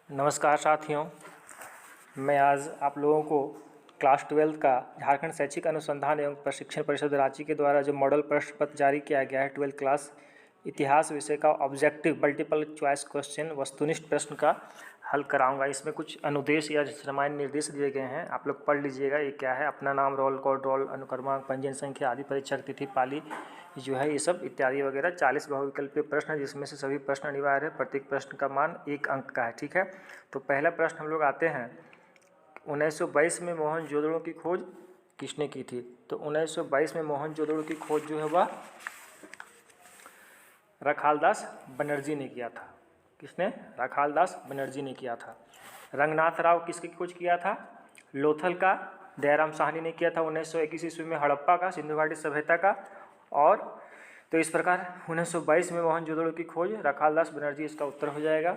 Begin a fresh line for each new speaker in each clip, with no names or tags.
नमस्कार साथियों, मैं आज आप लोगों को क्लास 12 का झारखंड शैक्षिक अनुसंधान एवं प्रशिक्षण परिषद रांची के द्वारा जो मॉडल प्रश्न पत्र जारी किया गया है 12 क्लास इतिहास विषय का ऑब्जेक्टिव मल्टीपल चॉइस क्वेश्चन वस्तुनिष्ठ प्रश्न का हल कराऊंगा। इसमें कुछ अनुदेश या सामान्य निर्देश दिए गए हैं, आप लोग पढ़ लीजिएगा। ये क्या है? अपना नाम, रोल कोड, रोल अनुक्रमांक, पंजीयन संख्या आदि, परीक्षा तिथि, पाली जो है ये सब इत्यादि वगैरह 40 बहुविकल्पीय प्रश्न है, जिसमें से सभी प्रश्न अनिवार्य है। प्रत्येक प्रश्न का मान 1 अंक का है। ठीक है, तो पहला प्रश्न हम लोग आते हैं 1922 में मोहनजोदड़ो की खोज किसने की थी? तो 1922 में मोहनजोदड़ो की खोज जो है वह रखालदास बनर्जी ने किया था। किसने? रखालदास बनर्जी ने किया था। रंगनाथ राव किसकी खोज किया था? लोथल का। दयाराम साहनी ने किया था 1921 ईस्वी में हड़प्पा का, सिंधु घाटी सभ्यता का। और तो इस प्रकार 1922 में मोहनजोदड़ो की खोज रखालदास बनर्जी इसका उत्तर हो जाएगा।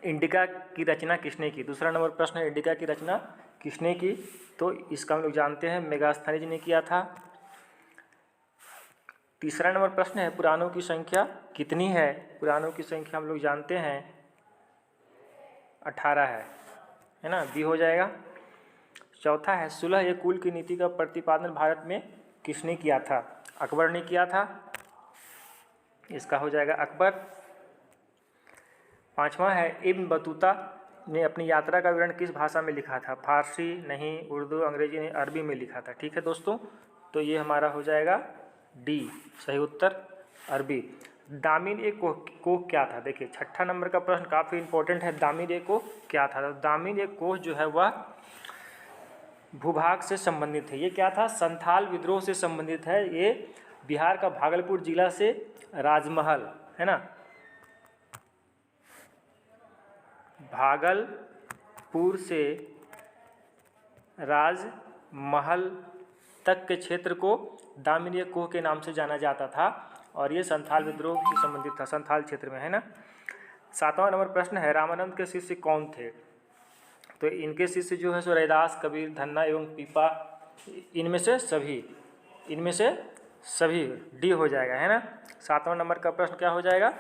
इंडिका की रचना किसने की? दूसरा नंबर प्रश्न है, इंडिका की रचना किसने की? तो इसका हम लोग जानते हैं मेगास्थनीज ने किया था। तीसरा नंबर प्रश्न है, पुराणों की संख्या कितनी है? पुराणों की संख्या हम लोग जानते हैं 18 है ना, बी हो जाएगा। चौथा है, सुलह ये कुल की नीति का प्रतिपादन भारत में किसने किया था? अकबर ने किया था, इसका हो जाएगा अकबर। पांचवा है, इब्न बतूता ने अपनी यात्रा का विवरण किस भाषा में लिखा था? फारसी नहीं, उर्दू, अंग्रेजी नहीं, अरबी में लिखा था। ठीक है दोस्तों, तो ये हमारा हो जाएगा डी, सही उत्तर अरबी। दामिन ए कोह क्या था? देखिए छठा नंबर का प्रश्न काफ़ी इंपॉर्टेंट है। दामिन ए कोह क्या था? तो दामिन ए कोह जो है वह भूभाग से संबंधित है। ये क्या था? संथाल विद्रोह से संबंधित है। ये बिहार का भागलपुर जिला से राजमहल है ना, भागलपुर से राजमहल तक के क्षेत्र को दामिनी कोह के नाम से जाना जाता था और ये संथाल विद्रोह से संबंधित था, संथाल क्षेत्र में है ना। सातवां नंबर प्रश्न है, रामानंद के शिष्य कौन थे? तो इनके शिष्य जो है सो रैदास, कबीर, धन्ना एवं पीपा, इनमें से सभी डी हो जाएगा है ना। सातवां नंबर का प्रश्न क्या हो जाएगा?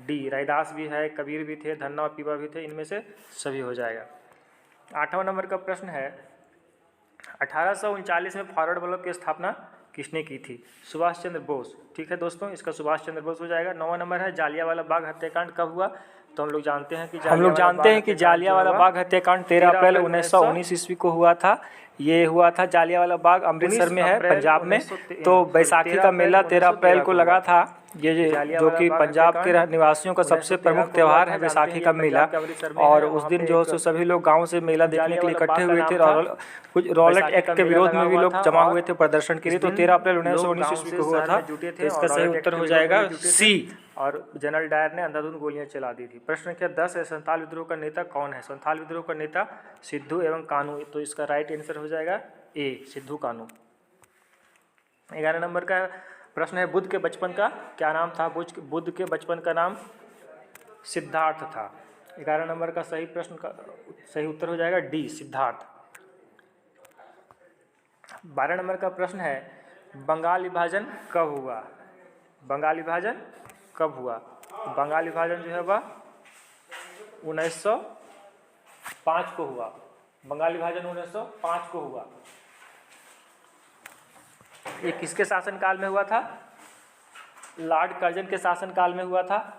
डी। रैदास भी है, कबीर भी थे, धन्ना और पीपा भी थे, इनमें से सभी हो जाएगा। आठवां नंबर का प्रश्न है, 1839 में फॉरवर्ड ब्लॉक की स्थापना किसने की थी? सुभाष चंद्र बोस। ठीक है दोस्तों, इसका सुभाष चंद्र बोस हो जाएगा। 9वां नंबर है, जालियांवाला बाग हत्याकांड कब हुआ? तो हम लोग जानते हैं कि जालियांवाला बाग हत्याकांड 13 अप्रैल 1919 ईस्वी को हुआ था। ये हुआ था जालियांवाला बाग, अमृतसर में है, पंजाब में। तो बैसाखी का मेला 13 अप्रैल को लगा था। ये जो कि पंजाब के निवासियों का सबसे प्रमुख त्यौहार है बैसाखी का मेला। और उस दिन जो है सभी लोग गांव से मेला देखने के लिए इकट्ठे हुए थे और कुछ रॉलेट एक्ट के विरोध में भी लोग जमा हुए थे प्रदर्शन के लिए। तो 13 अप्रैल 1919 ईस्वी को हुआ था। तो इसका सही उत्तर हो जाएगा सी। और जनरल डायर ने अंधाधुंध गोलियां चला दी थी। प्रश्न संख्या 10 है, संथाल विद्रोह का नेता कौन है? संथाल विद्रोह का नेता सिद्धू एवं कानू। तो इसका राइट आंसर हो जाएगा ए, सिद्धू कानू। 11 नंबर का प्रश्न है, बुद्ध के बचपन का क्या नाम था? बुद्ध के बचपन का नाम सिद्धार्थ था। 11 नंबर का सही प्रश्न का सही उत्तर हो जाएगा डी, सिद्धार्थ। 12 नंबर का प्रश्न है, बंगाल विभाजन कब हुआ? बंगाल विभाजन कब हुआ? बंगाल विभाजन जो है वह 1905 को हुआ। बंगाल विभाजन 1905 को हुआ। ये किसके शासनकाल में हुआ था? लॉर्ड कर्जन के शासनकाल में हुआ था।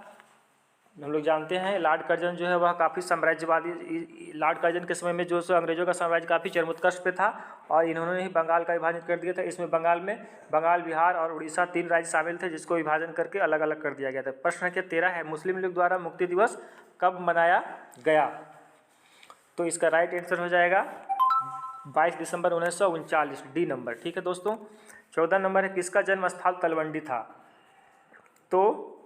हम लोग जानते हैं लॉर्ड कर्जन जो है वह काफ़ी साम्राज्यवादी, लॉर्ड कर्जन के समय में जो सो अंग्रेजों का साम्राज्य काफ़ी चरमोत्कर्ष पे था और इन्होंने ही बंगाल का विभाजन कर दिया था। इसमें बंगाल, बिहार और उड़ीसा 3 राज्य शामिल थे, जिसको विभाजन करके अलग अलग कर दिया गया था। प्रश्न संख्या 13 है, मुस्लिम लीग द्वारा मुक्ति दिवस कब मनाया गया? तो इसका राइट आंसर हो जाएगा 22 दिसंबर 1939, डी नंबर। ठीक है दोस्तों। 14 नंबर है, किसका जन्म स्थल तलवंडी था? तो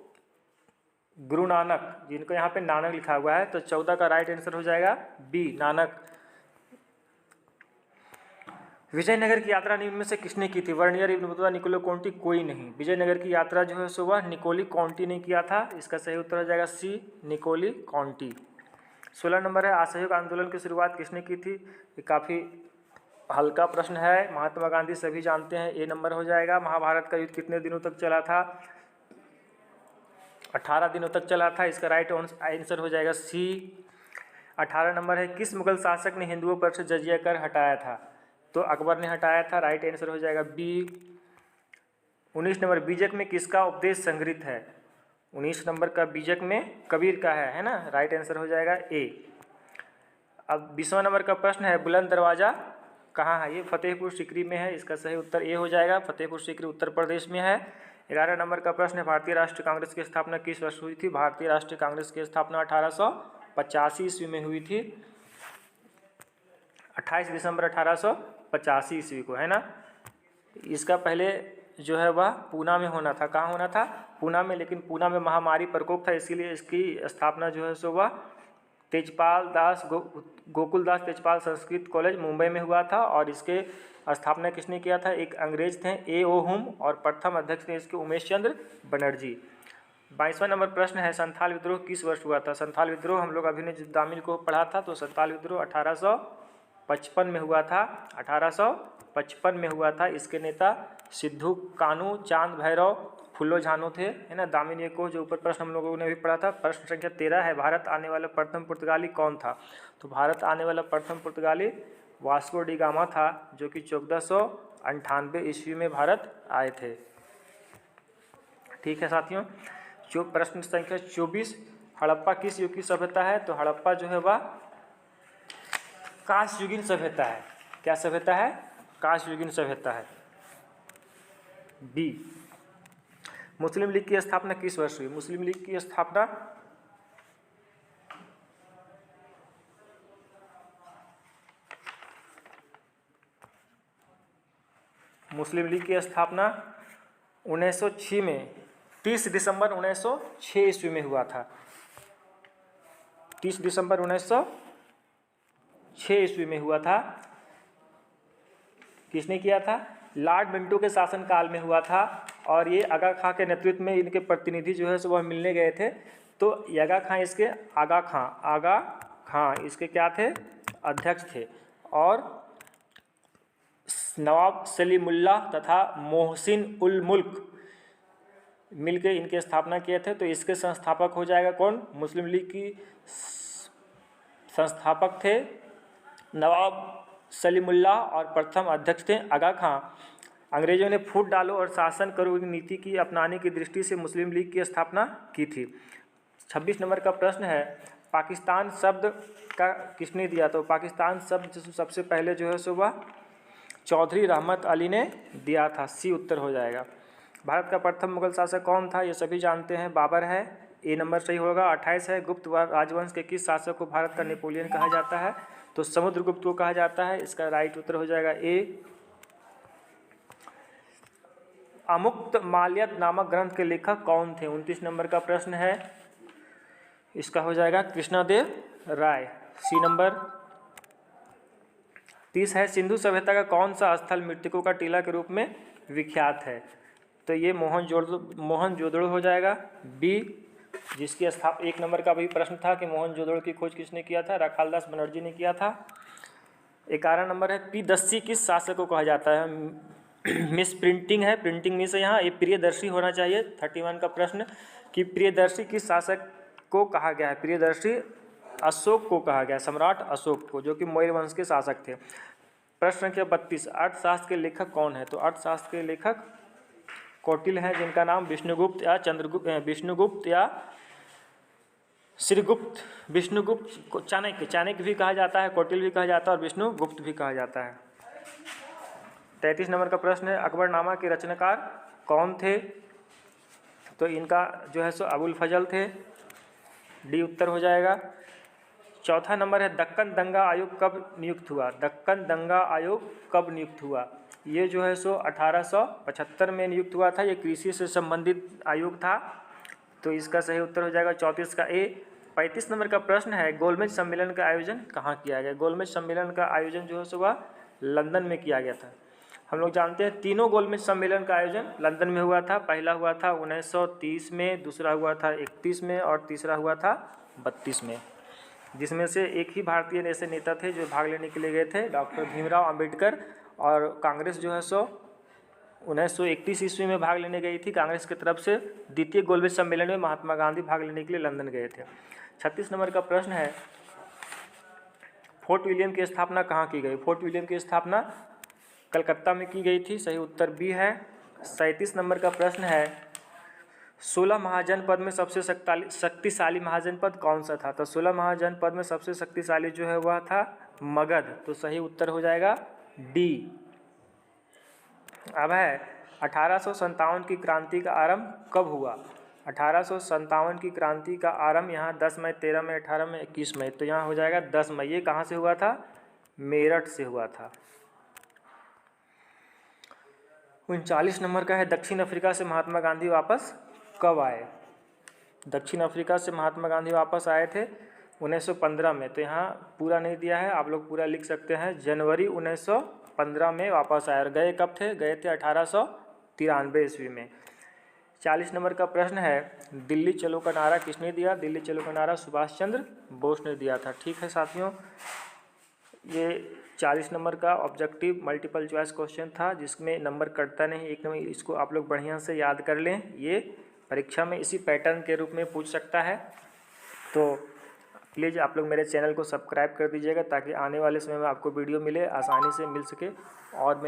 गुरु नानक, जिनको यहाँ पे नानक लिखा हुआ है, तो 14 का राइट आंसर हो जाएगा बी, नानक। विजयनगर की यात्रा निम्न में से किसने की थी? वर्नियर, इब्न बतूता, निकोलो कॉन्टी, कोई नहीं। विजयनगर की यात्रा जो है सो वह निकोली कॉन्टी ने किया था। इसका सही उत्तर हो जाएगा सी, निकोली कॉन्टी। 16 नंबर है, असहयोग आंदोलन की शुरुआत किसने की थी? ये काफ़ी हल्का प्रश्न है, महात्मा गांधी सभी जानते हैं, ए नंबर हो जाएगा। महाभारत का युद्ध कितने दिनों तक चला था? 18 दिनों तक चला था, इसका राइट आंसर हो जाएगा सी। 18 नंबर है, किस मुगल शासक ने हिंदुओं पर से जजिया कर हटाया था? तो अकबर ने हटाया था, राइट आंसर हो जाएगा बी। 19 नंबर, बीजक में किसका उपदेश संग्रहित है? 19 नंबर का बीजक में कबीर का है ना, राइट आंसर हो जाएगा ए। अब 20वां नंबर का प्रश्न है, बुलंद दरवाजा कहाँ है? ये फतेहपुर सीकरी में है, इसका सही उत्तर ए हो जाएगा। फतेहपुर सीकरी उत्तर प्रदेश में है। 11 नंबर का प्रश्न है, भारतीय राष्ट्रीय कांग्रेस की स्थापना किस वर्ष हुई थी? भारतीय राष्ट्रीय कांग्रेस की स्थापना 1885 ईस्वी में हुई थी, 28 दिसंबर 1885 ईस्वी को, है ना। इसका पहले जो है वह पूना में होना था। कहाँ होना था? पूना में, लेकिन पूना में महामारी प्रकोप था, इसीलिए इसकी स्थापना जो है सो वह तेजपाल दास गोकुल दास तेजपाल संस्कृत कॉलेज मुंबई में हुआ था। और इसके स्थापना किसने किया था? एक अंग्रेज थे, ए.ओ. हुम, और प्रथम अध्यक्ष थे इसके उमेश चंद्र बनर्जी। 22वां नंबर प्रश्न है, संथाल विद्रोह किस वर्ष हुआ था? संथाल विद्रोह हम लोग अभी ने दामिल को पढ़ा था, तो संथाल विद्रोह 1855 में हुआ था, 1855 में हुआ था। इसके नेता सिद्धू कानू, चांद भैरव, फुल्लो झानो थे, है ना। दामिनी को जो ऊपर प्रश्न हम लोगों ने भी पढ़ा था। प्रश्न संख्या 13 है, भारत आने वाला प्रथम पुर्तगाली कौन था? तो भारत आने वाला प्रथम पुर्तगाली वास्को डी गामा था, जो कि 1498 ईस्वी में भारत आए थे। ठीक है साथियों। जो प्रश्न संख्या 24, हड़प्पा किस युग की सभ्यता है? तो हड़प्पा जो है वह कांस्ययुगीन सभ्यता है। क्या सभ्यता है? कांस्ययुगीन सभ्यता है। बी। मुस्लिम लीग की स्थापना किस वर्ष हुई? मुस्लिम लीग की स्थापना मुस्लिम लीग की स्थापना 1906 में, 30 दिसंबर 1906 ईस्वी में हुआ था। 30 दिसंबर 1906 ईस्वी में हुआ था। किसने किया था? लॉर्ड मिंटो के शासनकाल में हुआ था। और ये आगा खां के नेतृत्व में इनके प्रतिनिधि जो है सो वह मिलने गए थे। तो आगा खां इसके आगा खां इसके क्या थे? अध्यक्ष थे। और नवाब सलीमुल्लाह तथा मोहसिन उल मुल्क मिलकर इनके स्थापना किए थे। तो इसके संस्थापक हो जाएगा कौन? मुस्लिम लीग की संस्थापक थे नवाब सलीमुल्लाह और प्रथम अध्यक्ष थे आगा खां। अंग्रेजों ने फूट डालो और शासन करो नीति की अपनाने की दृष्टि से मुस्लिम लीग की स्थापना की थी। 26 नंबर का प्रश्न है, पाकिस्तान शब्द का किसने दिया? तो पाकिस्तान शब्द सबसे पहले जो है सो वह चौधरी रहमत अली ने दिया था, सी उत्तर हो जाएगा। भारत का प्रथम मुगल शासक कौन था? ये सभी जानते हैं, बाबर है, ए नंबर सही होगा। 28 है, गुप्त राजवंश के किस शासक को भारत का नेपोलियन कहा जाता है? तो समुद्रगुप्त को कहा जाता है, इसका राइट उत्तर हो जाएगा ए। अमुक्त माल्यद नामक ग्रंथ के लेखक कौन थे? 29 नंबर का प्रश्न है, इसका हो जाएगा कृष्णदेव राय, सी नंबर। 30 है, सिंधु सभ्यता का कौन सा स्थल मृतकों का टीला के रूप में विख्यात है? तो ये मोहनजोदड़ो हो जाएगा, बी। जिसकी स्थापना 1 नंबर का भी प्रश्न था कि मोहनजोदड़ो की खोज किसने किया था? राखालदास बनर्जी ने किया था। 11 नंबर है, पीदस्सी किस शासक को कहा जाता है? मिस प्रिंटिंग है, प्रिंटिंग मिस है यहाँ, ये प्रियदर्शी होना चाहिए। 31 का प्रश्न कि प्रियदर्शी किस शासक को कहा गया है? प्रियदर्शी अशोक को कहा गया, सम्राट अशोक को, जो कि मौर्य वंश के शासक थे। प्रश्न संख्या 32, अर्थशास्त्र के लेखक कौन है? तो अर्थशास्त्र के लेखक कौटिल्य हैं, जिनका नाम विष्णुगुप्त या श्रीगुप्त, विष्णुगुप्त को चाणक्य भी कहा जाता है, कौटिल्य भी कहा जाता है और विष्णुगुप्त भी कहा जाता है। 33 नंबर का प्रश्न है, अकबरनामा के रचनाकार कौन थे? तो इनका जो है सो अबुल फजल थे, डी उत्तर हो जाएगा। 4था नंबर है, दक्कन दंगा आयोग कब नियुक्त हुआ? दक्कन दंगा आयोग कब नियुक्त हुआ? ये जो है सो 1875 में नियुक्त हुआ था। ये कृषि से संबंधित आयोग था, तो इसका सही उत्तर हो जाएगा 34 का ए। 35 नंबर का प्रश्न है, गोलमेज सम्मेलन का आयोजन कहाँ किया गया? गोलमेज सम्मेलन का आयोजन जो है सो वह लंदन में किया गया था। हम लोग जानते हैं तीनों गोलमेज सम्मेलन का आयोजन लंदन में हुआ था। पहला हुआ था 1930 में, दूसरा हुआ था 31 में और तीसरा हुआ था 32 में, जिसमें से एक ही भारतीय ऐसे नेता थे जो भाग लेने के लिए गए थे, डॉक्टर भीमराव अंबेडकर। और कांग्रेस जो है सो 1931 ईस्वी में भाग लेने गई थी कांग्रेस की तरफ से। द्वितीय गोलमेज सम्मेलन में महात्मा गांधी भाग लेने के लिए लंदन गए थे। 36 नंबर का प्रश्न है, फोर्ट विलियम की स्थापना कहाँ की गई? फोर्ट विलियम की स्थापना कलकत्ता में की गई थी। सही उत्तर बी है। 37 नंबर का प्रश्न है, 16 महाजनपद में सबसे शक्तिशाली महाजनपद कौन सा था? तो 16 महाजनपद में सबसे शक्तिशाली जो है वह था मगध। तो सही उत्तर हो जाएगा डी। अब है 1857 की क्रांति का आरंभ कब हुआ? 1857 की क्रांति का आरंभ यहाँ 10 मई, 13 मई, 18 मई, 21 मई। तो यहाँ हो जाएगा 10 मई। ये कहाँ से हुआ था? मेरठ से हुआ था। 39 नंबर का है, दक्षिण अफ्रीका से महात्मा गांधी वापस कब आए? दक्षिण अफ्रीका से महात्मा गांधी वापस आए थे 1915 में। तो यहाँ पूरा नहीं दिया है, आप लोग पूरा लिख सकते हैं। जनवरी 1915 में वापस आए। और गए कब थे? गए थे 1893 ईस्वी में। 40 नंबर का प्रश्न है, दिल्ली चलो का नारा किसने दिया? दिल्ली चलो का नारा सुभाष चंद्र बोस ने दिया था। ठीक है साथियों, ये 40 नंबर का ऑब्जेक्टिव मल्टीपल चॉइस क्वेश्चन था जिसमें नंबर कटता नहीं, एक नंबर। इसको आप लोग बढ़िया से याद कर लें, ये परीक्षा में इसी पैटर्न के रूप में पूछ सकता है। तो प्लीज़ आप लोग मेरे चैनल को सब्सक्राइब कर दीजिएगा ताकि आने वाले समय में आपको वीडियो मिले, आसानी से मिल सके। और मैं